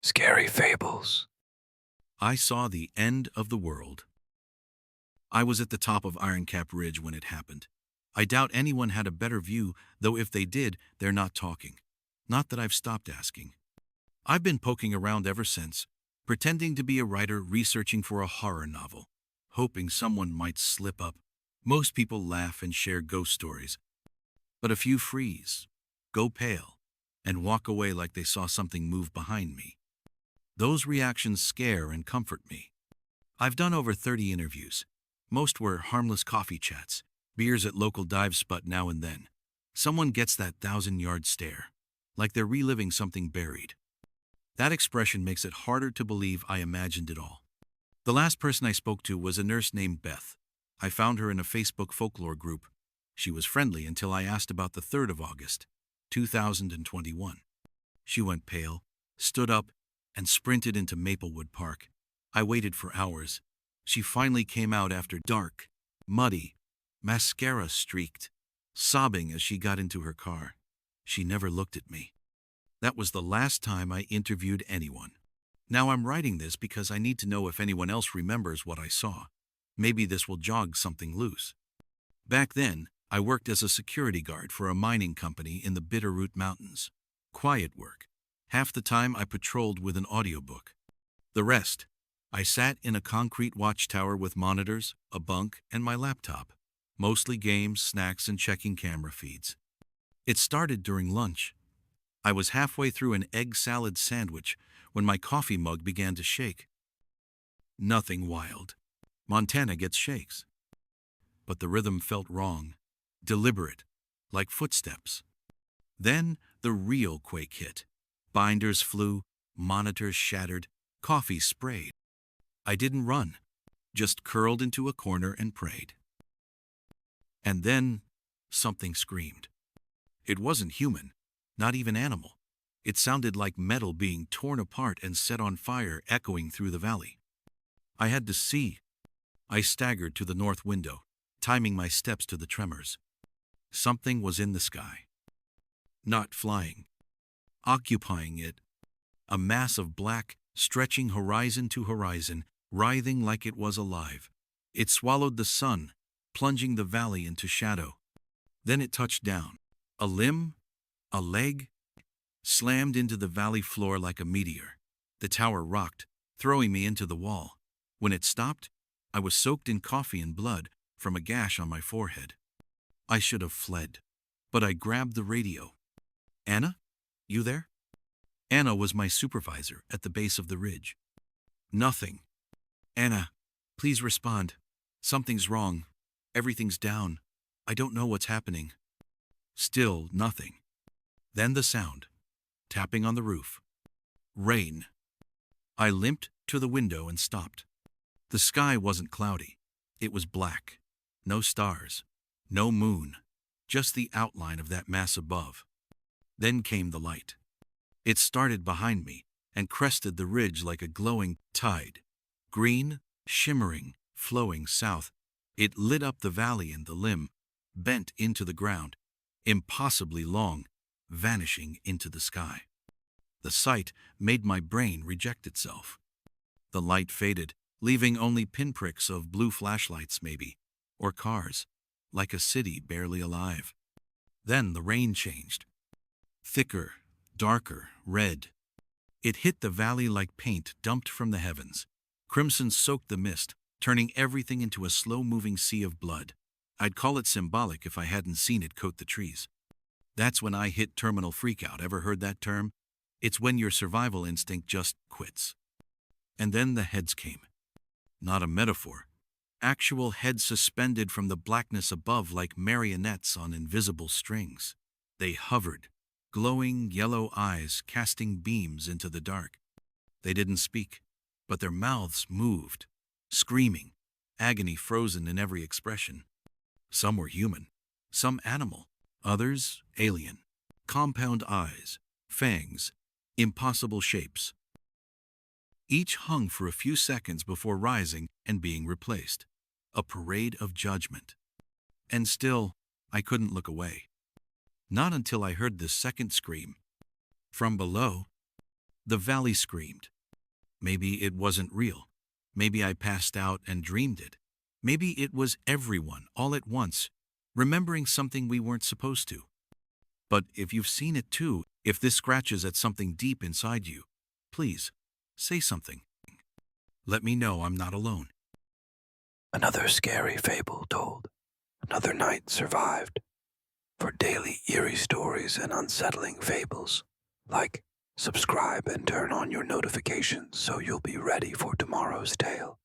Scary Fables. I saw the end of the world. I was at the top of Iron Cap Ridge when it happened. I doubt anyone had a better view, though if they did, they're not talking. Not that I've stopped asking. I've been poking around ever since, pretending to be a writer researching for a horror novel, hoping someone might slip up. Most people laugh and share ghost stories, but a few freeze, go pale, and walk away like they saw something move behind me. Those reactions scare and comfort me. I've done over 30 interviews. Most were harmless coffee chats, beers at local dive spot now and then. Someone gets that 1,000-yard stare, like they're reliving something buried. That expression makes it harder to believe I imagined it all. The last person I spoke to was a nurse named Beth. I found her in a Facebook folklore group. She was friendly until I asked about the 3rd of August, 2021. She went pale, stood up, and sprinted into Maplewood Park. I waited for hours. She finally came out after dark, muddy, mascara streaked, sobbing as she got into her car. She never looked at me. That was the last time I interviewed anyone. Now I'm writing this because I need to know if anyone else remembers what I saw. Maybe this will jog something loose. Back then, I worked as a security guard for a mining company in the Bitterroot Mountains. Quiet work. Half the time I patrolled with an audiobook. The rest, I sat in a concrete watchtower with monitors, a bunk, and my laptop. Mostly games, snacks, and checking camera feeds. It started during lunch. I was halfway through an egg salad sandwich when my coffee mug began to shake. Nothing wild. Montana gets shakes. But the rhythm felt wrong, deliberate, like footsteps. Then the real quake hit. Binders flew, monitors shattered, coffee sprayed. I didn't run, just curled into a corner and prayed. And then something screamed. It wasn't human, not even animal. It sounded like metal being torn apart and set on fire, echoing through the valley. I had to see. I staggered to the north window, timing my steps to the tremors. Something was in the sky. Not flying. Occupying it. A mass of black, stretching horizon to horizon, writhing like it was alive. It swallowed the sun, plunging the valley into shadow. Then it touched down. A limb, a leg, slammed into the valley floor like a meteor. The tower rocked, throwing me into the wall. When it stopped, I was soaked in coffee and blood from a gash on my forehead. I should have fled, but I grabbed the radio. Anna? You there? Anna was my supervisor at the base of the ridge. Nothing. Anna, please respond. Something's wrong. Everything's down. I don't know what's happening. Still nothing. Then the sound. Tapping on the roof. Rain. I limped to the window and stopped. The sky wasn't cloudy. It was black. No stars. No moon. Just the outline of that mass above. Then came the light. It started behind me and crested the ridge like a glowing tide. Green, shimmering, flowing south. It lit up the valley and the limb, bent into the ground, impossibly long, vanishing into the sky. The sight made my brain reject itself. The light faded, leaving only pinpricks of blue flashlights maybe, or cars, like a city barely alive. Then the rain changed. Thicker, darker, red. It hit the valley like paint dumped from the heavens. Crimson soaked the mist, turning everything into a slow-moving sea of blood. I'd call it symbolic if I hadn't seen it coat the trees. That's when I hit terminal freakout. Ever heard that term? It's when your survival instinct just quits. And then the heads came. Not a metaphor. Actual heads suspended from the blackness above like marionettes on invisible strings. They hovered, glowing yellow eyes casting beams into the dark. They didn't speak, but their mouths moved, screaming, agony frozen in every expression. Some were human, some animal, others alien. Compound eyes, fangs, impossible shapes. Each hung for a few seconds before rising and being replaced. A parade of judgment. And still, I couldn't look away. Not until I heard the second scream. From below, The valley screamed. Maybe it wasn't real. Maybe I passed out and dreamed it. Maybe it was everyone, all at once, remembering something we weren't supposed to. But if you've seen it too, if this scratches at something deep inside you, please, say something. Let me know I'm not alone. Another scary fable told. Another night survived. For daily eerie stories and unsettling fables, like, subscribe, and turn on your notifications so you'll be ready for tomorrow's tale.